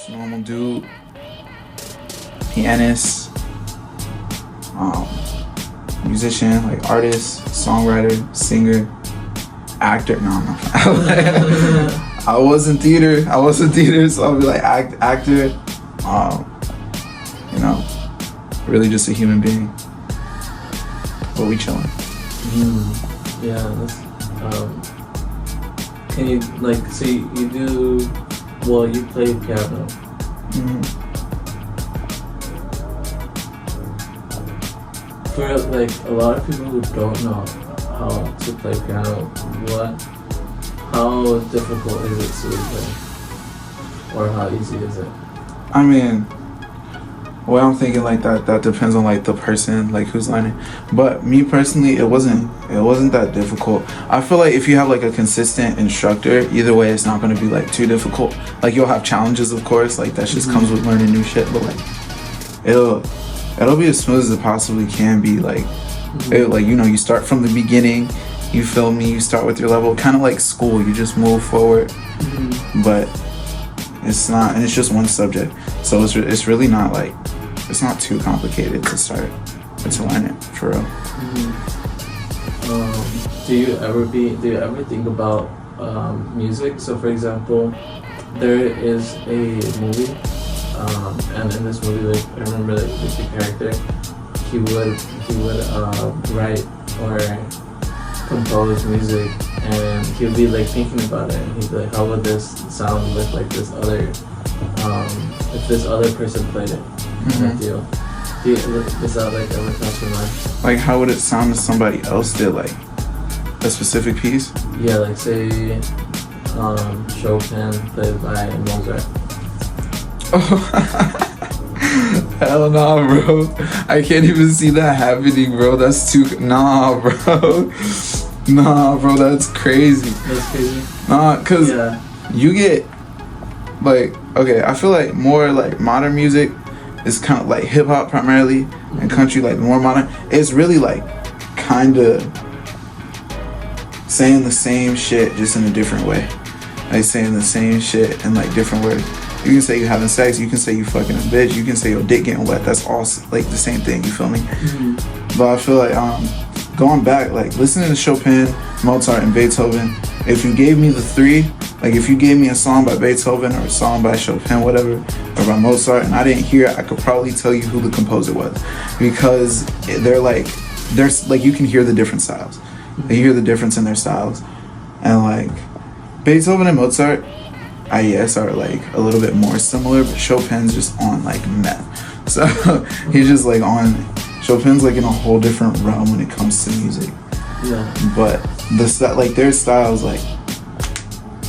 just normal dude, pianist, musician, like artist, songwriter, singer, actor. No, I was in theater, so I'll be like actor, really just a human being. But we chilling. Yeah, that's, can you, like, so you do, well, you play piano. For, like, a lot of people who don't know how to play piano, how difficult is it to play? Or how easy is it? I mean, well, I'm thinking like that depends on like the person, like who's learning. But me personally, it wasn't that difficult. I feel like if you have like a consistent instructor, either way it's not going to be like too difficult. Like you'll have challenges, of course, like that just comes with learning new shit, but like it'll be as smooth as it possibly can be. Like you start from the beginning, you feel me, you start with your level, kind of like school, you just move forward. But it's not, and it's just one subject, so it's really not like, it's not too complicated to start or to learn it for real. Do you ever think about music? So for example, there is a movie, and in this movie, like I remember like the character, he would write or compose music, and he would be like thinking about it, and he'd be like, how would this sound with like this other, if this other person played it? Does that like ever cross your mind? Like how would it sound if somebody else did like a specific piece? Yeah, like say Chopin played by Mozart. Hell nah, bro. I can't even see that happening, bro. That's too... Nah, bro. Nah, bro, that's crazy. That's crazy? Nah, because you get... Like, okay, I feel like more like modern music is kind of like hip-hop primarily, and country like more modern. It's really like kind of saying the same shit just in a different way. Like saying the same shit in like different words. You can say you having sex, you can say you fucking a bitch, you can say your dick getting wet. That's all like the same thing, you feel me? But I feel like going back, like listening to Chopin, Mozart, and Beethoven, if you gave me the three, like if you gave me a song by Beethoven or a song by Chopin, whatever, or by Mozart, and I didn't hear it, I could probably tell you who the composer was, because they're like you can hear the different styles. You hear the difference in their styles, and like Beethoven and Mozart, are like a little bit more similar, but Chopin's just on like meth. So he's just like on, Chopin's like in a whole different realm when it comes to music. Yeah. But like their styles, like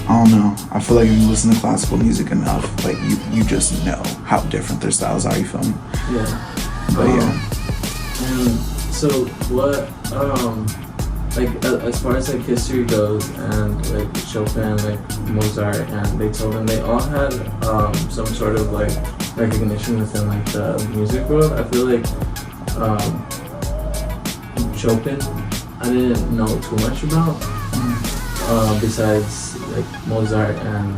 I don't know. I feel like if you listen to classical music enough, like you just know how different their styles are. You feel me? Yeah. But And so what? Like as far as like history goes, and like Chopin, like Mozart and Beethoven, they all had some sort of like recognition within like the music world. I feel like Chopin, I didn't know too much about, besides like Mozart and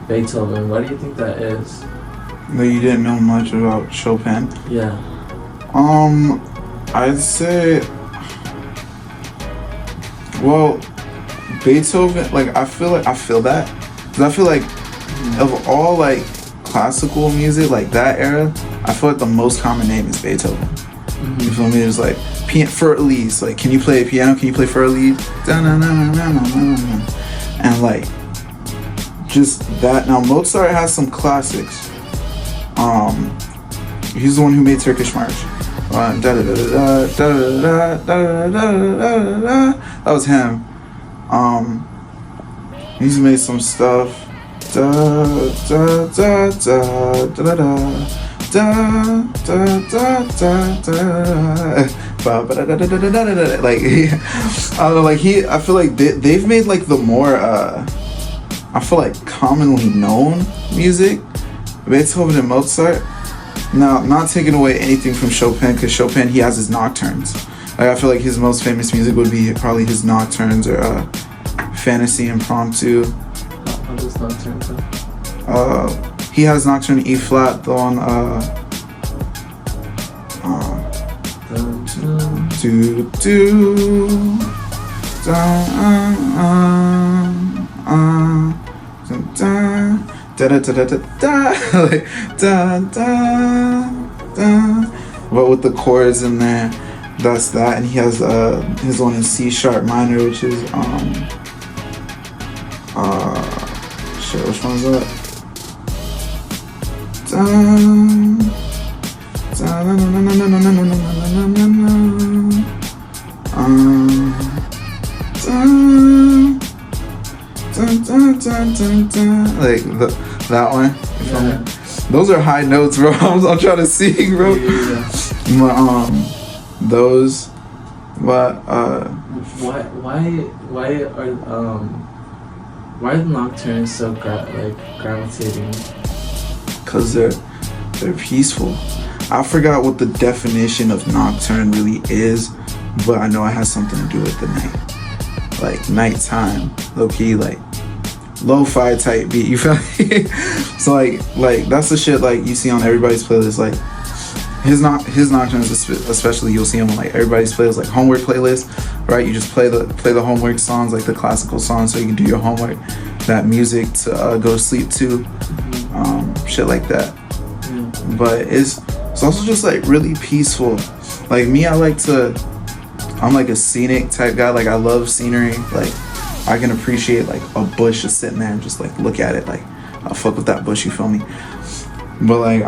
Beethoven. Why do you think that is? But you didn't know much about Chopin? Yeah. I'd say, well, Beethoven, like I feel that, because I feel like of all like classical music, like that era, I feel like the most common name is Beethoven. You feel me? It's like Fur-Elise, like can you play a piano? Can you play Fur-Elise? And like just that. Now Mozart has some classics. He's the one who made Turkish March. That was him. He's made some stuff. Like I don't know, like I feel like they've made like the more I feel like commonly known music, Beethoven and Mozart. Now, not taking away anything from Chopin, because Chopin, he has his nocturnes. Like I feel like his most famous music would be probably his nocturnes or Fantasy Impromptu. How does nocturne sound? he has Nocturne E flat though on do do da da da da da da like da da da, but with the chords in there, that's that. And he has his one in C sharp minor, which is shit, which one is that? Da da na na na na na na na na na na. Like that one. Yeah. Those are high notes, bro. I'm trying to sing, bro. Yeah. But those, but why are the nocturnes so gravitating? Cause they're peaceful. I forgot what the definition of nocturne really is, but I know it has something to do with the night, like nighttime, low key, like lo-fi type beat. You feel me? So like that's the shit like you see on everybody's playlist. Like his nocturnes, especially, you'll see them on like everybody's playlist, like homework playlist, right? You just play the homework songs, like the classical songs, so you can do your homework. That music to go to sleep to, shit like that. But it's also just like really peaceful. Like me, I'm like a scenic type guy. Like I love scenery. Like I can appreciate like a bush just sitting there and just like look at it. Like I'll fuck with that bush, you feel me? But like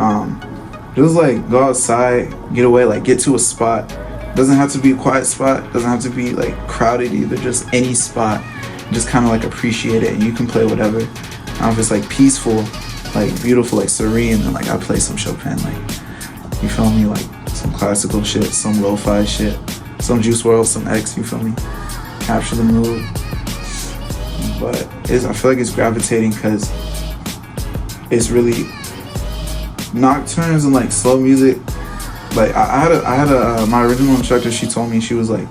just like go outside, get away, like get to a spot. Doesn't have to be a quiet spot, doesn't have to be like crowded either, just any spot. Just kind of like appreciate it, and you can play whatever. If it's like peaceful, like beautiful, like serene, and like I play some Chopin, like, you feel me, like some classical shit, some lo-fi shit, some Juice WRLD, some X, you feel me, capture the mood. But I feel like it's gravitating because it's really nocturnes and like slow music. Like I had a my original instructor, she told me, she was like,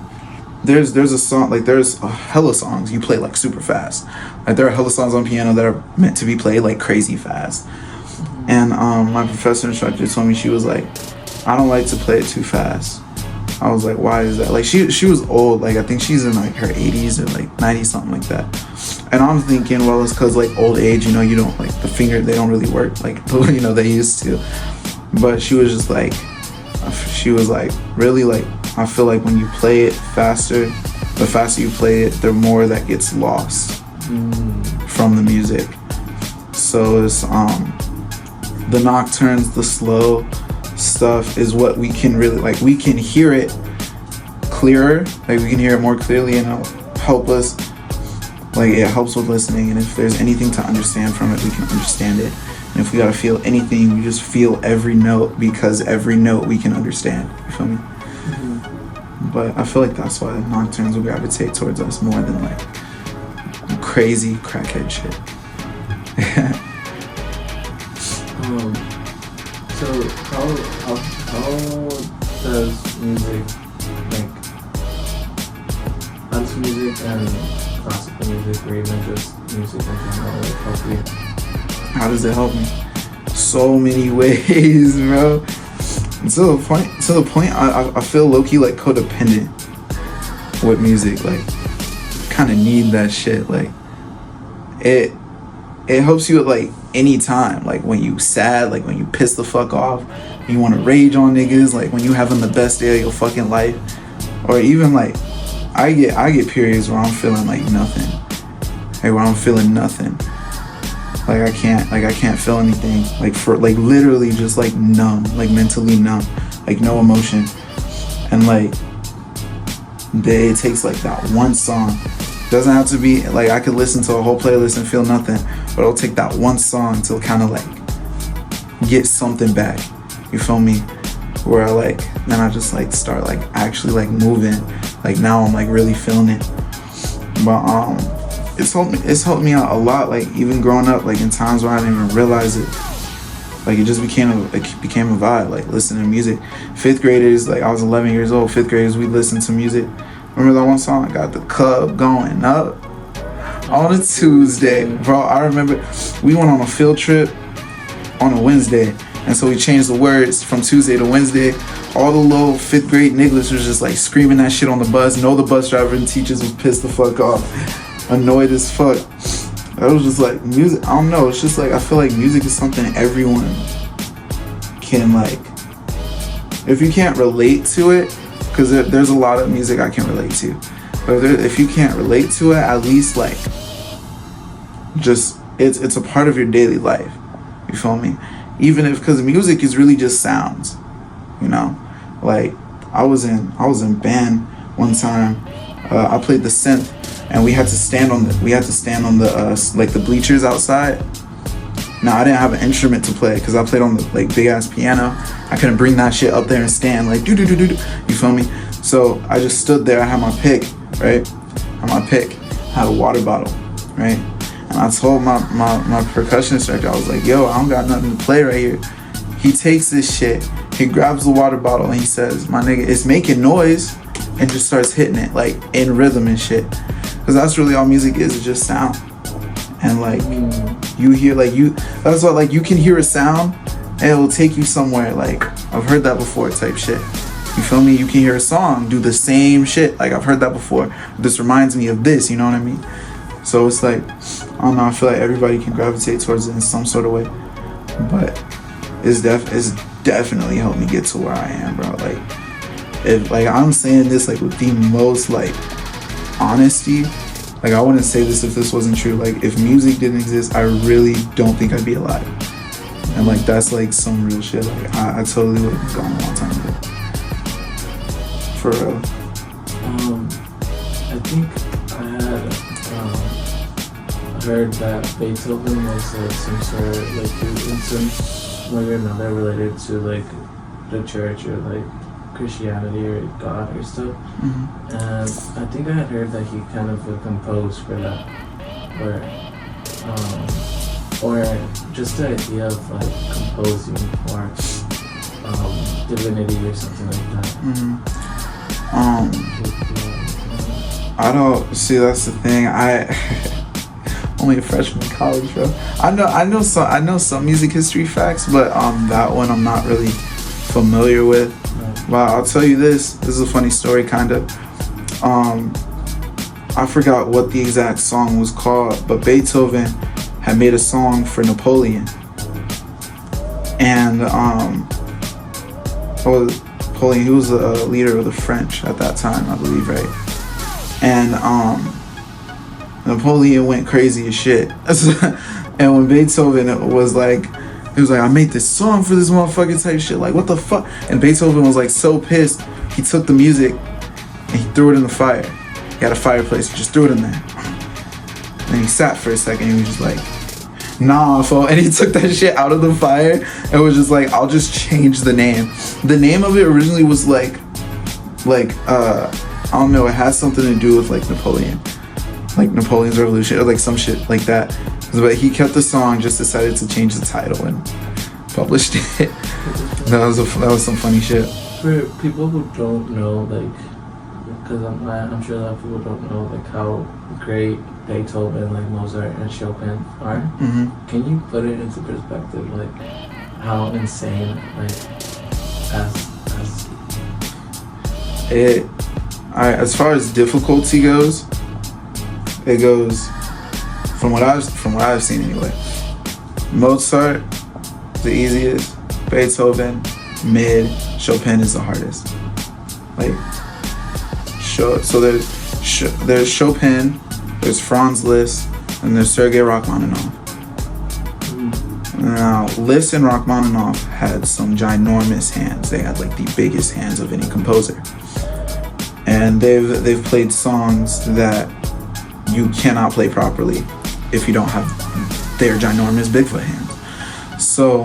there's a song, like there's a hella songs you play like super fast. Like there are hella songs on piano that are meant to be played like crazy fast. And my professor instructor told me, she was like, I don't like to play it too fast. I was like, why is that? Like she was old, like I think she's in like her 80s or like 90s, something like that. And I'm thinking, well, it's cause like old age, you know, you don't like the finger, they don't really work like, you know, they used to. But she was just like, really, like, I feel like when you play it faster, the faster you play it, the more that gets lost from the music. So it's the nocturnes, the slow stuff is what we can really, like, we can hear it clearer, like we can hear it more clearly, and it'll help us, like it helps with listening. And if there's anything to understand from it, we can understand it. And if we gotta feel anything, we just feel every note, because every note we can understand. You feel me? Mm-hmm. But I feel like that's why nocturnes will gravitate towards us more than like crazy crackhead shit. So how does music, like dance music and classical music, or even just music in general, like help you? How does it help me? So many ways, bro. To the point I feel low-key like codependent with music. Like kind of need that shit. Like it helps you at like any time. Like when you sad, like when you piss the fuck off, when you want to rage on niggas, like when you having the best day of your fucking life. Or even like I get periods where I'm feeling like nothing. Like where I'm feeling nothing. Like I can't feel anything, like for like literally just like numb, like mentally numb, like no emotion. And like it takes like that one song. Doesn't have to be like I could listen to a whole playlist and feel nothing, but it'll take that one song to kind of like get something back. You feel me? Where I like, then I just like start like actually like moving. Like now I'm like really feeling it. But it's helped me out a lot, like even growing up, like in times where I didn't even realize it. Like it just became a vibe, like listening to music. 5th graders, like I was 11 years old, 5th graders, we listened to music. Remember that one song, I got the club going up on a Tuesday. Bro, I remember we went on a field trip on a Wednesday. And so we changed the words from Tuesday to Wednesday. All the little 5th grade niggas was just like screaming that shit on the bus. The bus driver and teachers was pissed the fuck off, annoyed as fuck. I was just like, music, I don't know, it's just like, I feel like music is something everyone can like, if you can't relate to it, because there's a lot of music I can relate to, but if you can't relate to it, at least like, just, it's a part of your daily life, you feel me? Even if, because music is really just sounds, you know? Like, I was in band one time, I played the synth, and we had to stand on the like the bleachers outside. Now I didn't have an instrument to play because I played on the like big ass piano. I couldn't bring that shit up there and stand like do. You feel me? So I just stood there. I had my pick, right? I had a water bottle, right? And I told my percussion instructor, I was like, yo, I don't got nothing to play right here. He takes this shit, he grabs the water bottle and he says, my nigga, it's making noise, and just starts hitting it like in rhythm and shit. Cause that's really all music is. It's just sound. And like you hear that's what, like, you can hear a sound and it will take you somewhere. Like, I've heard that before type shit. You feel me? You can hear a song do the same shit. Like, I've heard that before. This reminds me of this, you know what I mean? So it's like, I don't know, I feel like everybody can gravitate towards it in some sort of way. But it's definitely helped me get to where I am, bro. Like, if, like, I'm saying this like with the most like honesty, like, I wouldn't say this if this wasn't true. Like, if music didn't exist, I really don't think I'd be alive. And like, that's like some real shit. Like, I totally would have gone a long time ago. For real. I think I had heard that Beethoven was like some sort of like in some way or another related to like the church or like Christianity or God or stuff. Mm-hmm. And I think I had heard that he kind of composed for that, or just the idea of like composing for divinity or something like that. Mm-hmm. I don't see, that's the thing. I only a freshman in college, bro. I know some music history facts, but that one I'm not really familiar with. But I'll tell you this is a funny story, kind of. I forgot what the exact song was called, but Beethoven had made a song for Napoleon. And Napoleon, he was the leader of the French at that time, I believe, right? And Napoleon went crazy as shit. And when Beethoven was like, he was like, I made this song for this motherfucker type shit. Like, what the fuck? And Beethoven was like so pissed, he took the music and he threw it in the fire. He had a fireplace, he just threw it in there. And he sat for a second and he was just like, nah, fool. And he took that shit out of the fire and was just like, I'll just change the name. The name of it originally was like, I don't know, it has something to do with like Napoleon. Like Napoleon's Revolution or like some shit like that. But he kept the song, just decided to change the title and published it. That was some funny shit. For people who don't know, like, because I'm sure a lot of people don't know like how great Beethoven, like Mozart and Chopin are. Mm-hmm. Can you put it into perspective, like how insane, like as far as difficulty goes, it goes from what I've seen anyway. Mozart, the easiest. Beethoven, mid. Chopin is the hardest. Like, so there's Chopin, there's Franz Liszt, and there's Sergei Rachmaninoff. Now, Liszt and Rachmaninoff had some ginormous hands. They had like the biggest hands of any composer, and they've played songs that you cannot play properly if you don't have their ginormous Bigfoot hands. So,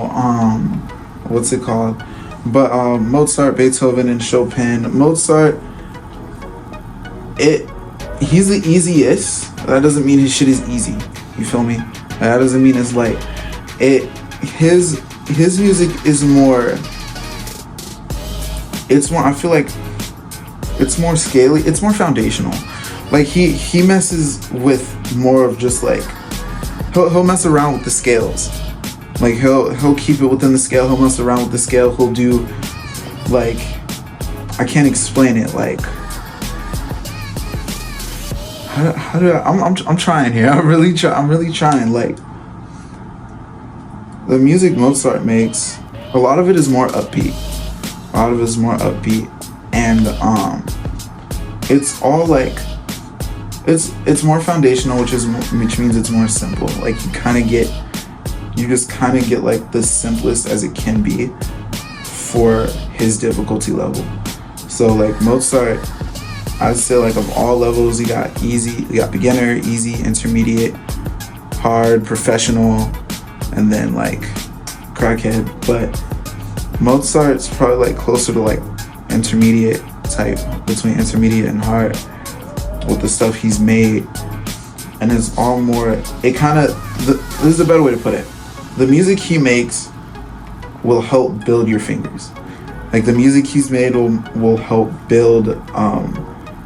what's it called? But Mozart, Beethoven, and Chopin. Mozart, he's the easiest. That doesn't mean his shit is easy. You feel me? That doesn't mean it's like it. His music is more. It's more. I feel like it's more scaly. It's more foundational. Like he messes with more of just like he'll mess around with the scales. Like he'll keep it within the scale. He'll mess around with the scale. He'll do like, I can't explain it. Like how do I'm trying here. I'm really trying. Like the music Mozart makes, a lot of it is more upbeat. And it's all like it's more foundational, which means it's more simple. Like you just kind of get like the simplest as it can be for his difficulty level. So like Mozart, I'd say like of all levels, you got easy, you got beginner, easy, intermediate, hard, professional, and then like crackhead. But Mozart's probably like closer to like intermediate type, between intermediate and hard with the stuff he's made. And it's all more, this is a better way to put it. The music he makes will help build your fingers. Like the music he's made will help build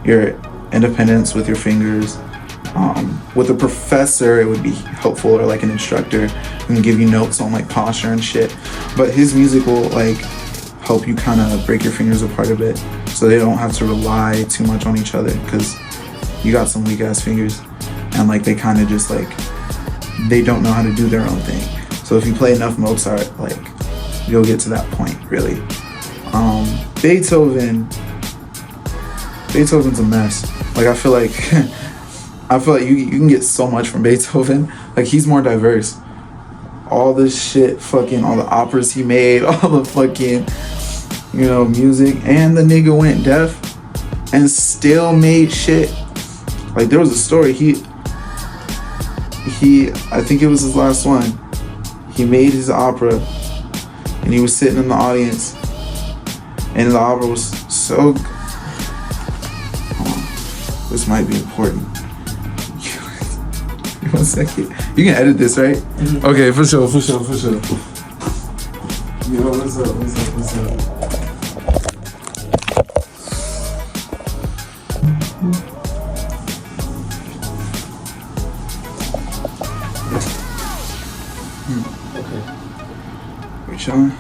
your independence with your fingers. With a professor, it would be helpful, or like an instructor who can give you notes on like posture and shit. But his music will like help you kind of break your fingers apart a bit, so they don't have to rely too much on each other, because you got some weak ass fingers, and like they kind of just like, they don't know how to do their own thing. So if you play enough Mozart, like you'll get to that point, really. Beethoven's a mess. Like I feel like you can get so much from Beethoven. Like he's more diverse. All this shit, fucking all the operas he made, all the fucking, music, and the nigga went deaf and still made shit. Like there was a story, I think it was his last one. He made his opera and he was sitting in the audience, and the opera was so, this might be important. 1 second. You can edit this, right? Mm-hmm. Okay, for sure. Yo, what's up? Okay. We're chilling.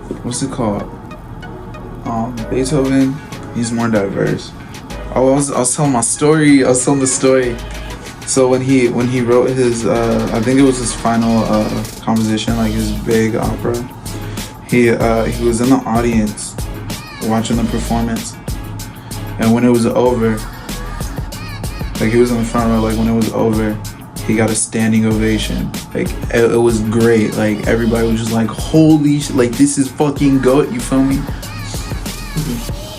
But what's it called? Beethoven, he's more diverse. I was telling my story. I was telling the story. So when he wrote his, I think it was his final composition, like his big opera, he was in the audience watching the performance, and when it was over, like he was in the front row, like when it was over, he got a standing ovation. Like it was great. Like everybody was just like, holy shit, like this is fucking GOAT, you feel me?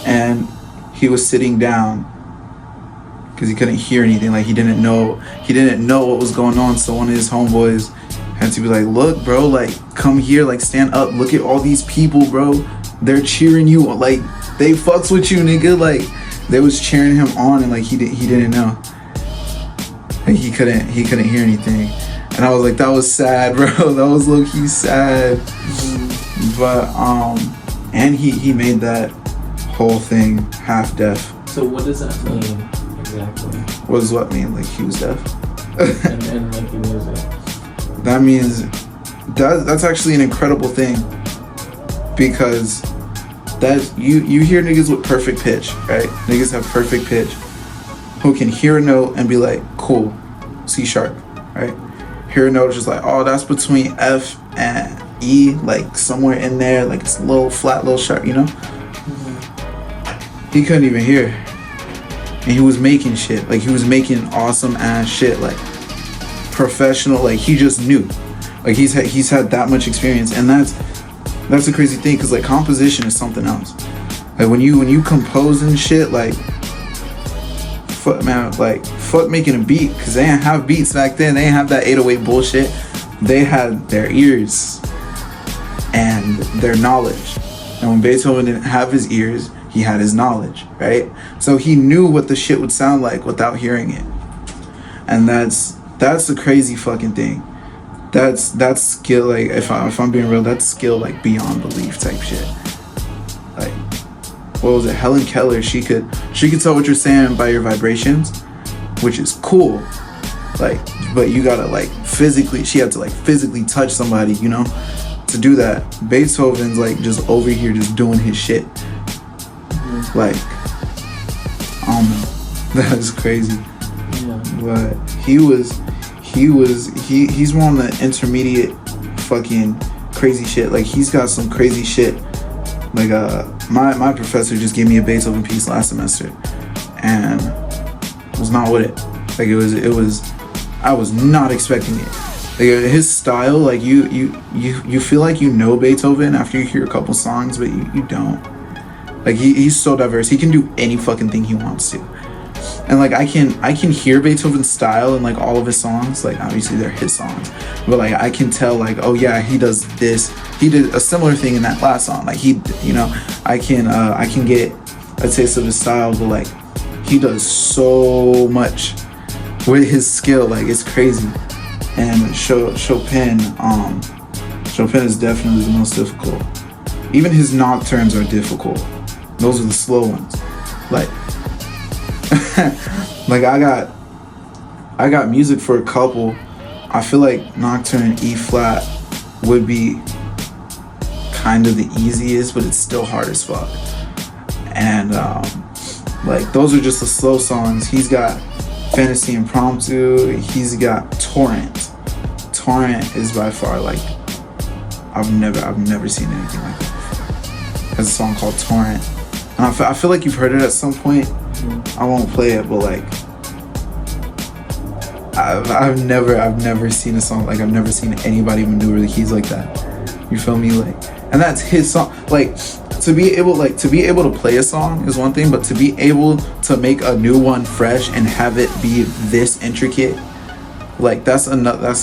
And he was sitting down because he couldn't hear anything. Like he didn't know what was going on. So one of his homeboys had to be like, look bro, like come here, like stand up, look at all these people, bro, they're cheering you, like they fucks with you, nigga. Like they was cheering him on, and like he didn't know, like he couldn't hear anything. And I was like, that was sad, bro. That was low-key sad. But and he made that whole thing half deaf. So what does that mean exactly? What does what mean? Like he was deaf? and like the music. That means that's actually an incredible thing, because that you hear niggas with perfect pitch, right? Niggas have perfect pitch who can hear a note and be like, cool, C sharp, right? Hear a note just like, oh, that's between F and E, like somewhere in there, like it's a little flat, little sharp, He couldn't even hear, and he was making shit. Like he was making awesome ass shit, like professional. Like he just knew. Like he's had that much experience, and that's a crazy thing, because like composition is something else. Like when you compose and shit, like fuck making a beat, because they didn't have beats back then. They didn't have that 808 bullshit. They had their ears and their knowledge, and when Beethoven didn't have his ears, he had his knowledge, right? So he knew what the shit would sound like without hearing it. And that's the crazy fucking thing. That's skill, like if I'm being real, that's skill like beyond belief type shit. Like what was it? Helen Keller, she could tell what you're saying by your vibrations, which is cool. Like, but you gotta like physically, she had to like physically touch somebody, you know, to do that. Beethoven's like just over here just doing his shit. Like, I don't know. That is crazy. Yeah. But he's more on the intermediate fucking crazy shit. Like, he's got some crazy shit. Like, my professor just gave me a Beethoven piece last semester and was not with it. Like, it was I was not expecting it. Like, his style, like, you feel like you know Beethoven after you hear a couple songs, but you don't. Like, he's so diverse. He can do any fucking thing he wants to. And like, I can hear Beethoven's style in like all of his songs. Like, obviously they're his songs, but like, I can tell like, oh yeah, he does this. He did a similar thing in that last song. Like, he, you know, I can get a taste of his style, but like, he does so much with his skill. Like, it's crazy. And Chopin is definitely the most difficult. Even his nocturnes are difficult. Those are the slow ones. Like, like I got music for a couple. I feel like Nocturne in E flat would be kind of the easiest, but it's still hard as fuck. And like, those are just the slow songs. He's got Fantasy Impromptu. He's got Torrent. Torrent is by far like, I've never seen anything like that before. There's a song called Torrent, and I feel like you've heard it at some point. I won't play it, but like, I've never seen a song, like, I've never seen anybody maneuver the keys like that. You feel me? Like, and that's his song. Like, to be able to play a song is one thing, but to be able to make a new one fresh and have it be this intricate, like, that's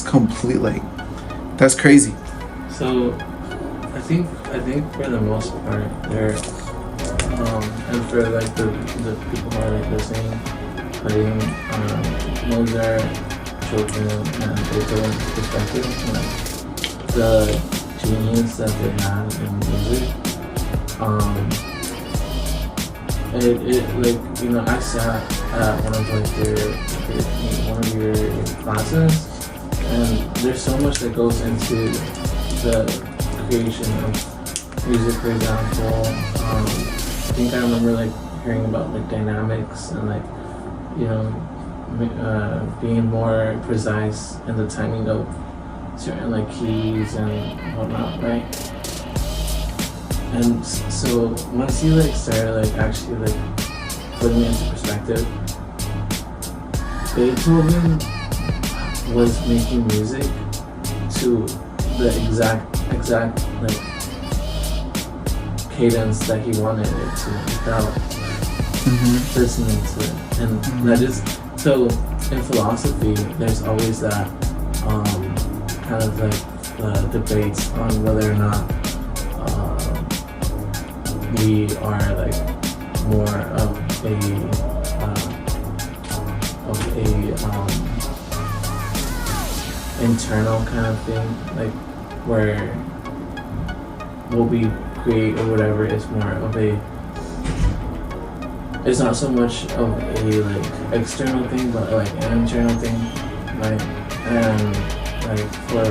complete, like, that's crazy. So I think for the most part, they're and for like the people who are like listening, playing Mozart, Chopin, and Beethoven's perspective, like, the genius that they had in music, it like, you know, I sat at one of your classes, and there's so much that goes into the creation of music. For example, I think I remember like hearing about like dynamics and like, you know, being more precise in the timing of certain like keys and whatnot, right? And so once you like started like actually like putting it into perspective, Beethoven was making music to the exact like cadence that he wanted it to without listening to it. And that is, so in philosophy there's always that kind of like debates on whether or not we are like more of a internal kind of thing, like where what we create or whatever is more of a, it's not so much of a like external thing, but like an internal thing, right? And like for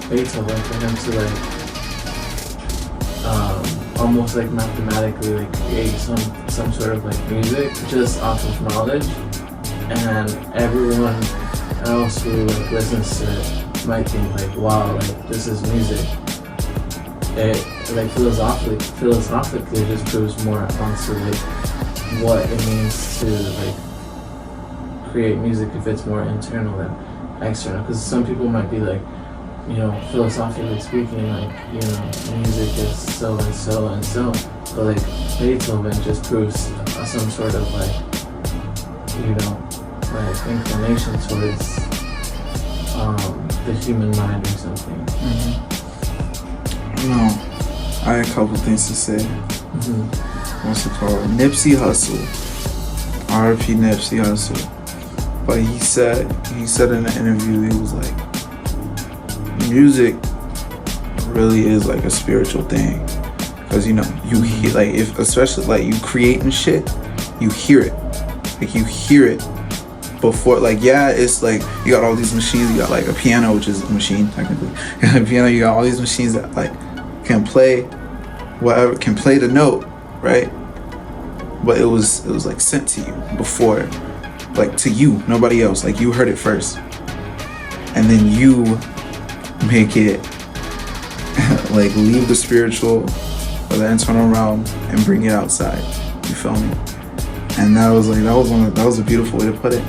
Beethoven, for him to like almost like mathematically like create some sort of like music just off of knowledge, and everyone else who like listens to it might think like, wow, like this is music. It like philosophically just proves more onto like what it means to like create music if it's more internal than external. Because some people might be like, you know, philosophically speaking, like, you know, music is so and so and so, but like Beethoven just proves some sort of like, you know, like inclination towards the human mind or something. No, I had a couple things to say. What's it called? Nipsey Hussle. R.I.P. Nipsey Hussle. But he said in an interview, he was like, music really is like a spiritual thing, because, you know, you hear, like, if especially like you creating shit, you hear it, like you hear it, before, like, yeah, it's like you got all these machines. You got like a piano, which is a machine technically. You got a piano. You got all these machines that like can play whatever, can play the note, right? But it was like sent to you before, like to you, nobody else. Like you heard it first, and then you make it like leave the spiritual or the internal realm and bring it outside. You feel me? And that was a beautiful way to put it.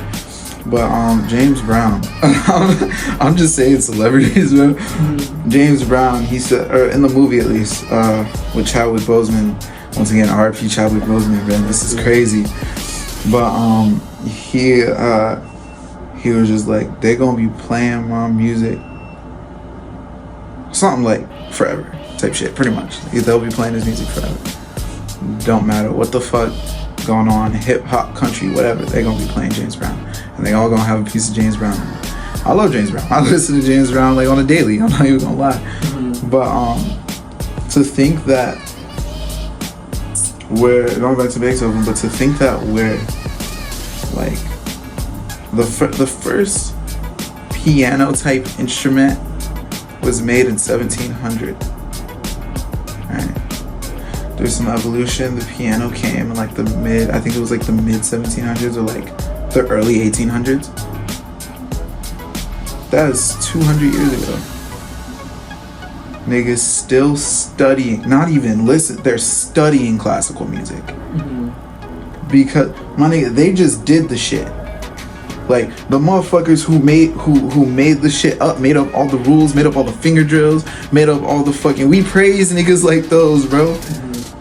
But James Brown, I'm just saying celebrities, bro. James Brown, he said, or in the movie at least, with Chadwick Boseman. Once again, R.I.P. Chadwick Boseman, man. This is crazy. But he was just like, they're gonna be playing my music, something like forever type shit, pretty much. They'll be playing his music forever. Don't matter what the fuck going on, hip hop, country, whatever. They're gonna be playing James Brown, and they all gonna have a piece of James Brown. I love James Brown. I listen to James Brown like on a daily. I'm not even gonna lie. But to think that we're going back to Beethoven, but to think that we're like the first piano type instrument was made in 1700. Right. There's some evolution. The piano came in like the mid 1700s or like the early 1800s. That is 200 years ago. Niggas still studying, not even listen, they're studying classical music. Because my nigga, they just did the shit. Like the motherfuckers who made the shit up, made up all the rules, made up all the finger drills, made up all the fucking, we praise niggas like those, bro.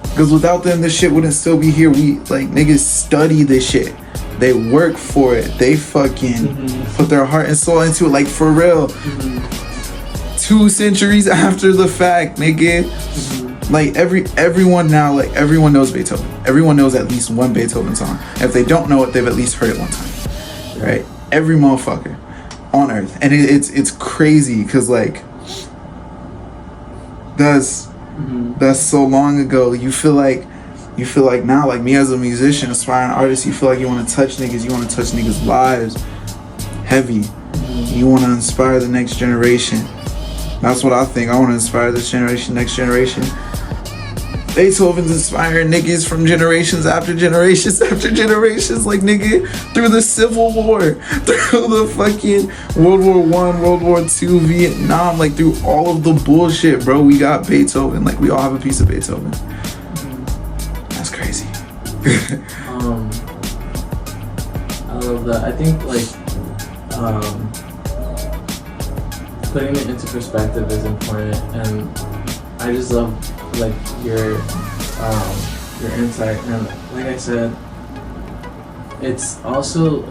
Because without them, this shit wouldn't still be here. We like niggas study this shit. They work for it. They fucking put their heart and soul into it, like for real. 2 centuries after the fact, nigga. Like everyone now, like everyone knows Beethoven. Everyone knows at least one Beethoven song. If they don't know it, they've at least heard it one time. Right? Every motherfucker on earth. And it's crazy because like that's so long ago. You feel like now, like me as a musician, aspiring artist, you feel like you want to touch niggas, you want to touch niggas' lives heavy. You want to inspire the next generation. That's what I think. I want to inspire this generation, next generation. Beethoven's inspiring niggas from generations after generations after generations. Like, nigga, through the Civil War, through the fucking World War I, World War II, Vietnam, like through all of the bullshit, bro. We got Beethoven. Like, we all have a piece of Beethoven. That's crazy. I love that. I think, like, putting it into perspective is important, and I just love like your insight. And like I said, it's also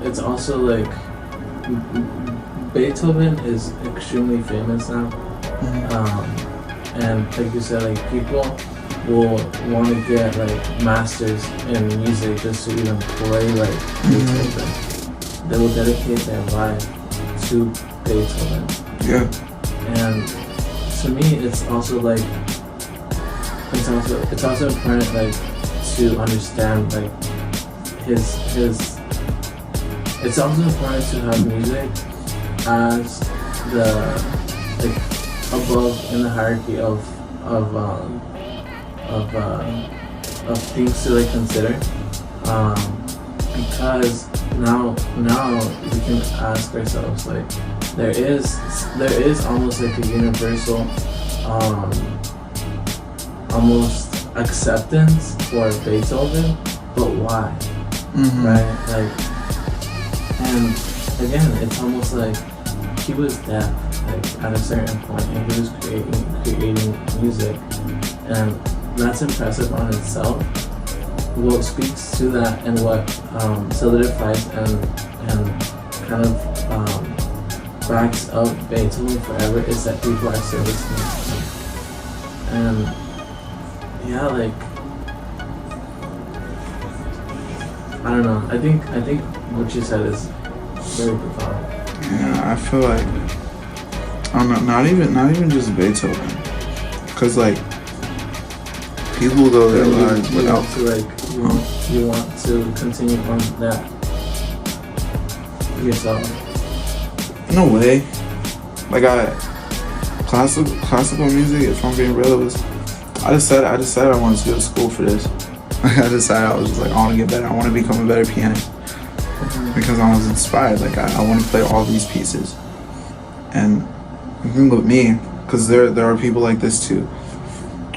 like Beethoven is extremely famous now, and like you said, like people will want to get like masters in music just to even play like Beethoven. They will dedicate their life to Beethoven. Yeah. And to me, it's also like it's also important like to understand like his. It's also important to have music as the like above in the hierarchy of things to like consider, because now we can ask ourselves like. There is almost like a universal almost acceptance for Beethoven, but why? Right? Like, and again, it's almost like he was deaf like at a certain point, and he was creating music, and that's impressive on itself. What speaks to that and what solidifies and kind of backs up Beethoven forever is that people are still listening to him. And yeah, like I don't know. I think what you said is very profound. Yeah, I feel like I don't know, not even just Beethoven, because like people go their lives without you want to continue on that. yourself? No way. Like classical music, if I'm being real, I decided I wanted to go to school for this. I decided I was just like, I want to get better. I want to become a better pianist. Because I was inspired. Like, I want to play all these pieces. And the thing with me, because there are people like this too,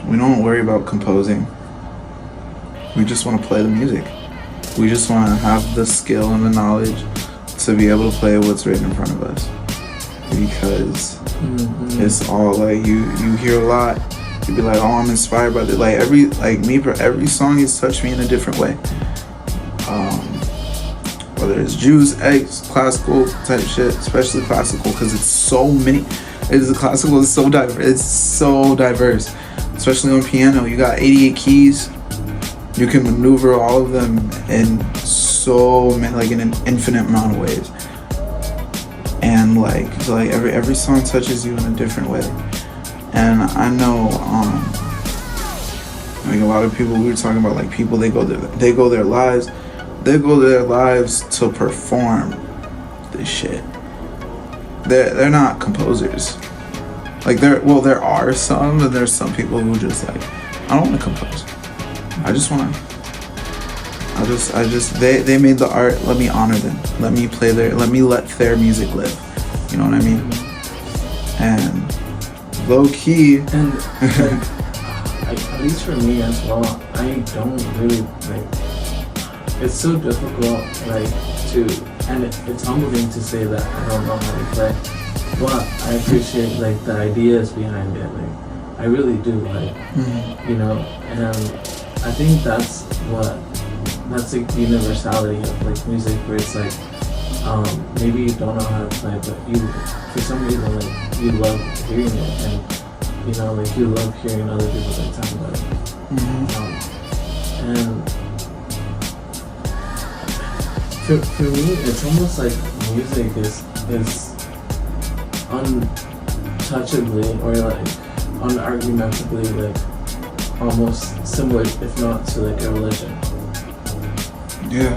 we don't worry about composing. We just want to play the music. We just want to have the skill and the knowledge to be able to play what's written in front of us. Because it's all like, you hear a lot, you'd be like, oh, I'm inspired by it. Like every song has touched me in a different way. Whether it's Jews, eggs, classical type shit, especially classical, because it's so many. Classical is so diverse. It's so diverse, especially on piano. You got 88 keys. You can maneuver all of them in so many, like in an infinite amount of ways. And like every song touches you in a different way. And I know, like a lot of people, we were talking about like people, they go their lives to perform this shit. They're not composers. Like there are some, and there's some people who just like, I don't want to compose. They made the art, let me honor them. Let me let their music live. You know what I mean? And low key. And like, at least for me as well, I don't really like, it's so difficult like and it's humbling to say that I don't know how to play. But I appreciate like the ideas behind it. Like I really do, like you know, and I think that's like the universality of like music, where it's like maybe you don't know how to play, but you, for some reason, like you love hearing it, and you know, like you love hearing other people like talk about it. And for me, it's almost like music is untouchably or like unargumentably like almost similar, if not to like a religion. Yeah,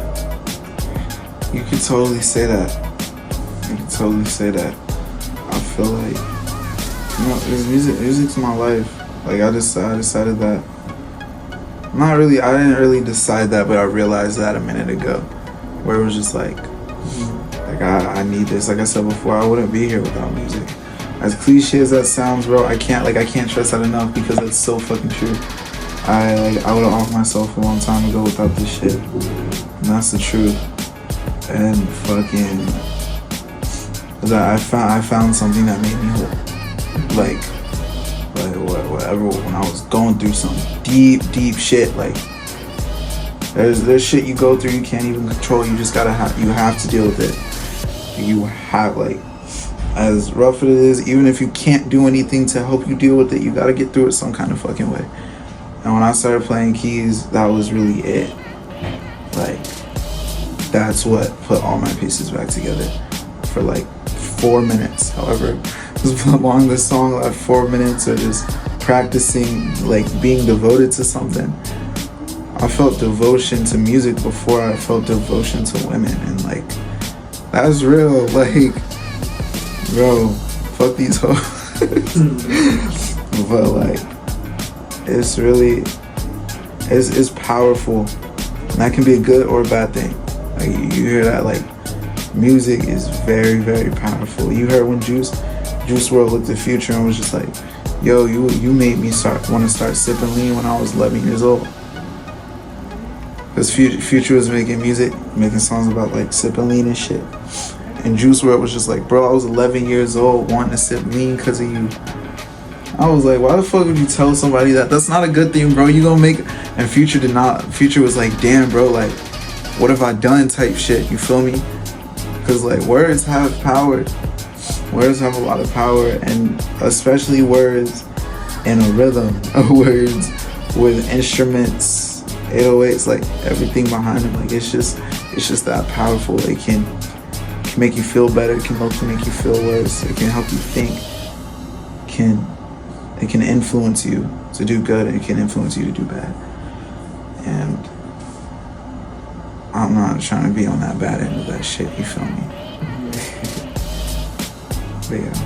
you could totally say that. I feel like, you know, music's my life. Like I decided that. I didn't really decide that, but I realized that a minute ago, where it was just like I need this. Like I said before, I wouldn't be here without music. As cliche as that sounds, bro, I can't stress that enough, because it's so fucking true. I would have off myself a long time ago without this shit. And that's the truth. And fucking that I found something that made me whole. Like whatever, when I was going through some deep shit, like there's shit you go through you can't even control. You just you have to deal with it. You have, like, as rough as it is, even if you can't do anything to help you deal with it, you gotta get through it some kind of fucking way. And when I started playing keys, that was really it. Like, that's what put all my pieces back together for like 4 minutes. However long this song, like 4 minutes of just practicing, like being devoted to something. I felt devotion to music before I felt devotion to women, and like, that's real. Like, bro, fuck these hoes. But like, it's really, it's powerful, and that can be a good or a bad thing. Like, you hear that, like, music is very, very powerful. You heard when Juice WRLD looked at Future and was just like, yo, you made me want to start sipping lean when I was 11 years old. Because Future was making music, making songs about like sipping lean and shit. And Juice WRLD was just like, bro, I was 11 years old wanting to sip lean because of you. I was like, why the fuck would you tell somebody that? That's not a good thing, bro. You gonna make... And Future did not. Future was like, damn, bro, like, what have I done type shit, you feel me? Because like, words have power. Words have a lot of power, and especially words in a rhythm, words with instruments, 808s, like everything behind them. Like, it's just that powerful. It can make you feel better. It can help you make you feel worse. It can help you think. It can influence you to do good, and it can influence you to do bad. And I'm not trying to be on that bad end of that shit, you feel me? But yeah.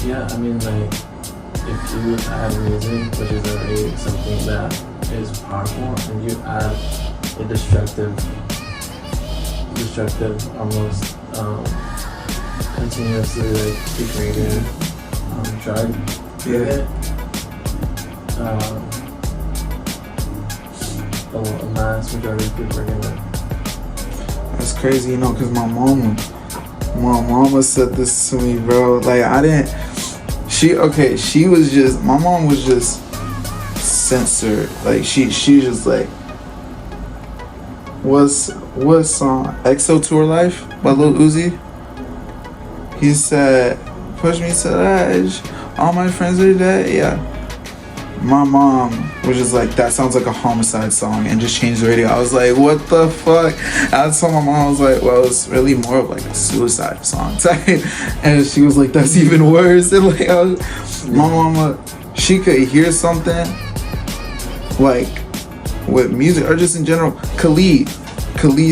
Yeah, I mean, like, if you add music, which is already something that is powerful, and you add a destructive, almost continuously like degrading drug with it, a mass majority of people are gonna. That's crazy, you know, because my mama said this to me, bro. Like, I didn't. My mom was just censored. Like, she just like, what song? EXO Tour Life by Lil Uzi? He said, push me to the edge, all my friends are dead. Yeah. My mom was just like, that sounds like a homicide song, and just changed the radio. I was like, what the fuck? I told my mom, I was like, well, it's really more of like a suicide song type. And she was like, that's even worse. And like, my mama, she could hear something like with music or just in general. Khalid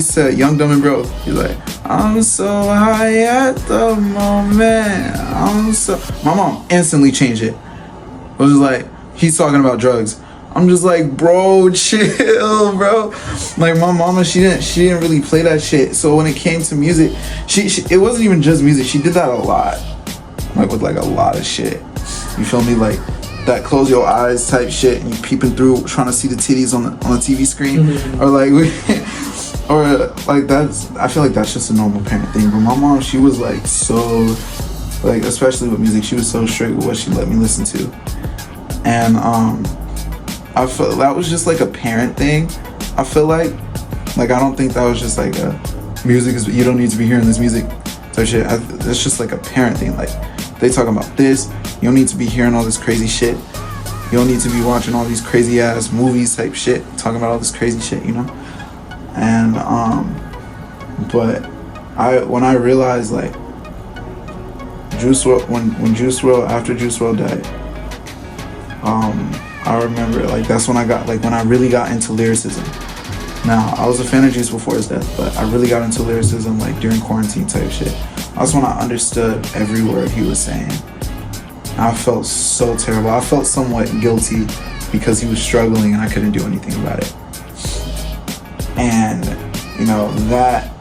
said, Young, Dumb, and Broke. He's like, I'm so high at the moment. My mom instantly changed it. It was just like, he's talking about drugs. I'm just like, bro, chill, bro. Like, my mama, she didn't really play that shit. So when it came to music, she it wasn't even just music. She did that a lot, like with like a lot of shit. You feel me? Like that close your eyes type shit, and you peeping through, trying to see the titties on the TV screen, or like, or like that's. I feel like that's just a normal parent thing. But my mom, she was like so, like especially with music, she was so strict with what she let me listen to. And I feel that was just like a parent thing. I feel like I don't think that was just like a music is, you don't need to be hearing this music type shit. It's just like a parent thing. Like, they talking about this, you don't need to be hearing all this crazy shit. You don't need to be watching all these crazy ass movies type shit, talking about all this crazy shit, you know. And but when I realized like Juice WRLD, when Juice WRLD, after Juice WRLD died, I remember like that's when I really got into lyricism. Now, I was a fan of Juice before his death, but I really got into lyricism like during quarantine type shit. That's when I understood every word he was saying. I felt so terrible. I felt somewhat guilty because he was struggling and I couldn't do anything about it. And you know, that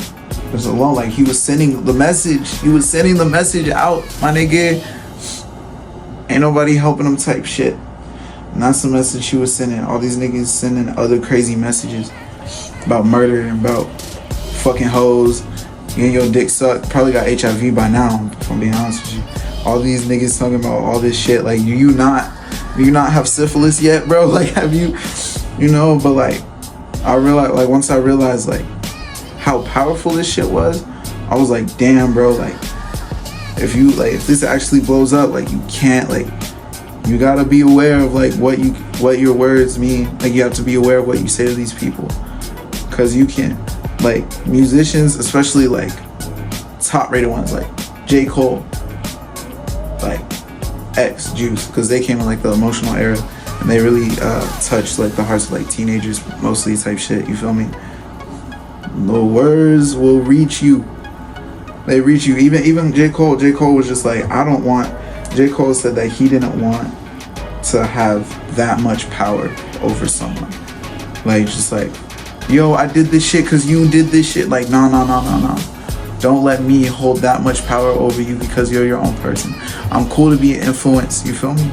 was alone, like he was sending the message out, my nigga. Ain't nobody helping him type shit. And that's the message she was sending. All these niggas sending other crazy messages about murder and about fucking hoes, getting your dick sucked. Probably got HIV by now, if I'm being honest with you. All these niggas talking about all this shit. Like, do you not have syphilis yet, bro? Like, have you, you know? But like, I realized, like, once I realized like how powerful this shit was, I was like, damn, bro, like, if this actually blows up, like, you can't, like, you gotta be aware of like what your words mean. Like, you have to be aware of what you say to these people, because you can, like, musicians, especially like top rated ones like J. Cole, like X, Juice, because they came in like the emotional era and they really touched like the hearts of like teenagers mostly type shit, you feel me? The words will reach you. They reach you. Even J. Cole was just like, J. Cole said that he didn't want to have that much power over someone. Like, just like, yo, I did this shit because you did this shit. Like, no. Don't let me hold that much power over you because you're your own person. I'm cool to be an influence, you feel me?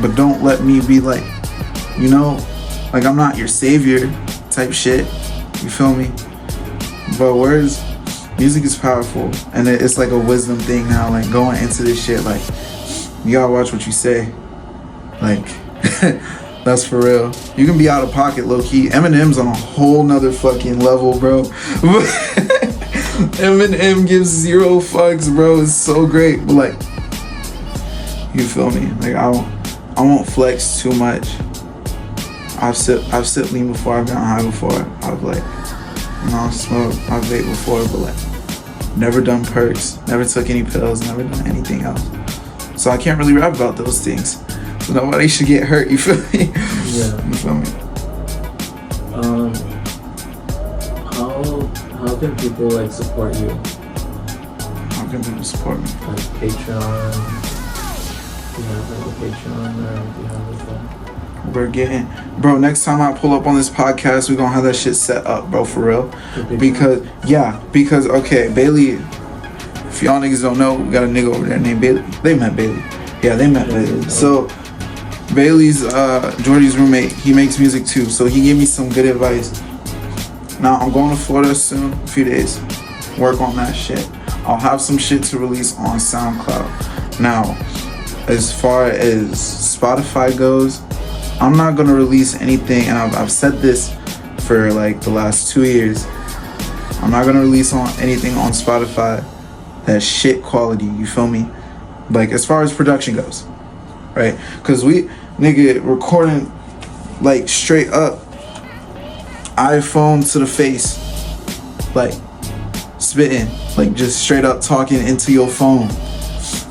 But don't let me be like, you know, like, I'm not your savior type shit, you feel me? But music is powerful, and it's like a wisdom thing now, like, going into this shit, like, you gotta watch what you say. Like, that's for real. You can be out of pocket, low-key. Eminem's on a whole nother fucking level, bro. Eminem gives zero fucks, bro. It's so great. But like, you feel me? Like, I won't flex too much. I've sipped lean before, I've gotten high before. I've like, you know, I've smoked, I've vaped before, but like, never done perks, never took any pills, never done anything else. So I can't really rap about those things. So nobody should get hurt, you feel me? Yeah. You feel me? How can people like support you? How can people support me? Like Patreon. Do you have like a Patreon or do you have like a... We're getting, bro, next time I pull up on this podcast, we're gonna have that shit set up, bro, for real. Because, okay, Bailey, if y'all niggas don't know, we got a nigga over there named Bailey. They met Bailey. Yeah, they met Bailey. So, Bailey's, Jordi's roommate, he makes music too, so he gave me some good advice. Now, I'm going to Florida soon, a few days, work on that shit. I'll have some shit to release on SoundCloud. Now, as far as Spotify goes, I'm not gonna release anything, and I've said this for like the last 2 years. I'm not gonna release on anything on Spotify that's shit quality. You feel me? Like as far as production goes, right? Cause we nigga recording like straight up iPhone to the face, like spitting, like just straight up talking into your phone.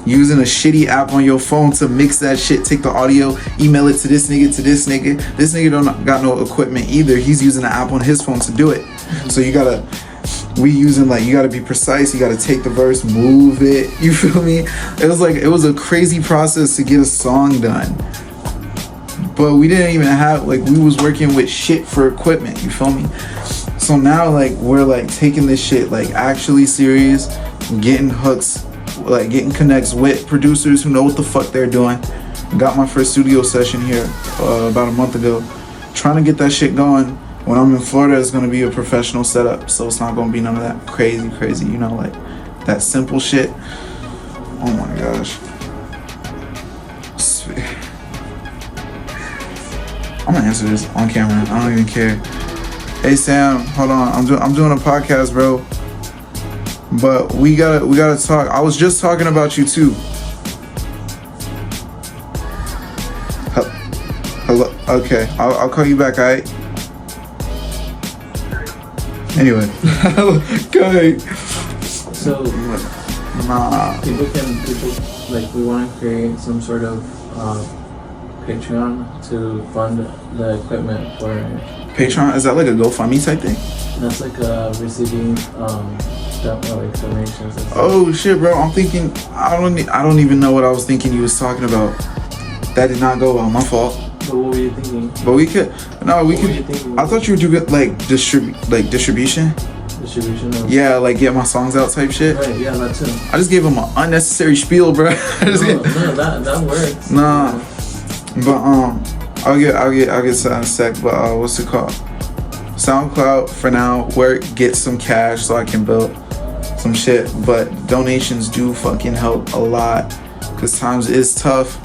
Using a shitty app on your phone to mix that shit, take the audio, email it to this nigga, This nigga don't got no equipment either. He's using an app on his phone to do it. So you gotta be precise. You gotta take the verse, move it. You feel me? It was a crazy process to get a song done. But we didn't even have, like, we was working with shit for equipment. You feel me? So now, like, we're like taking this shit like actually serious, getting hooks, like getting connects with producers who know what the fuck they're doing. Got my first studio session here about a month ago. Trying to get that shit going. When I'm in Florida, it's gonna be a professional setup, so it's not gonna be none of that crazy, you know, like that simple shit. Oh my gosh. I'm gonna answer this on camera. I don't even care. Hey Sam, hold on. I'm doing a podcast, bro. But we gotta talk. I was just talking about you too. Hello. Okay, I'll call you back. Alright. Anyway, go ahead. So, people like, we want to create some sort of Patreon to fund the equipment for. Patreon, is that like a GoFundMe type thing? That's like receiving donations. Oh shit, bro! I'm thinking. I don't even know what I was thinking you was talking about. That did not go well. My fault. But what were you thinking? But we could. No, we could. I thought you were doing like distribution. Distribution. Yeah, like get my songs out type shit. Right. Yeah, that too. I just gave him an unnecessary spiel, bro. That works. Nah, but I'll get to that in a sec. But what's it called? SoundCloud for now. Work, get some cash so I can build some shit. But donations do fucking help a lot, cause times is tough.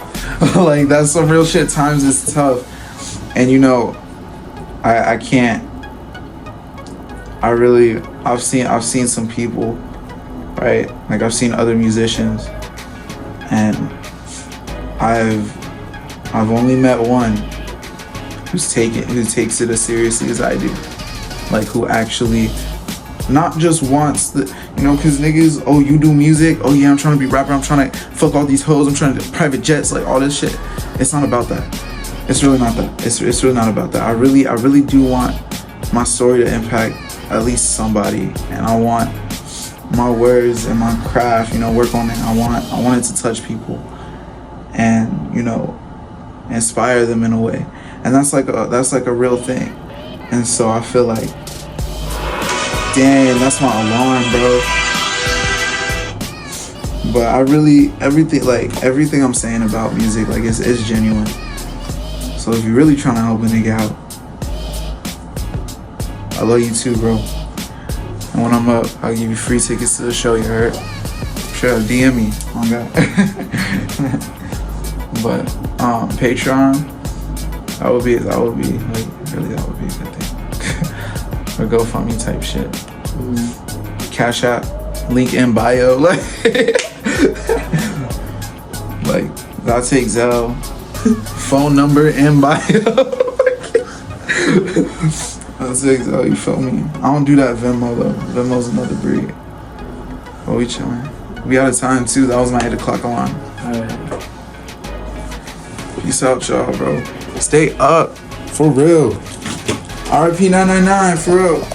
Like that's some real shit. Times is tough, and you know, I can't. I've seen some people, right? Like I've seen other musicians, and I've only met one who takes it as seriously as I do. Like who actually not just wants the, you know, cause niggas, oh you do music, oh yeah I'm trying to be rapper, I'm trying to fuck all these hoes, I'm trying to do private jets, like all this shit. It's not about that. It's really not that. It's really not about that. I really do want my story to impact at least somebody, and I want my words and my craft, you know, work on it. I want it to touch people and, you know, inspire them in a way. And that's like a real thing. And so I feel like, damn, that's my alarm, bro. But I really, everything I'm saying about music, like it's genuine. So if you're really trying to help a nigga out, I love you too, bro. And when I'm up, I'll give you free tickets to the show, you heard? Sure, DM me on that. But Patreon, that would be like really, that would be a good thing. Or GoFundMe type shit. Cash App, link in bio, like I'll take Zelle, phone number in bio. Oh, you feel me? I don't do that Venmo though. Venmo's another breed. But we chillin'. We out of time too. That was my 8 o'clock alarm. Alright. Peace out, y'all, bro. Stay up. For real. RIP 999, for real.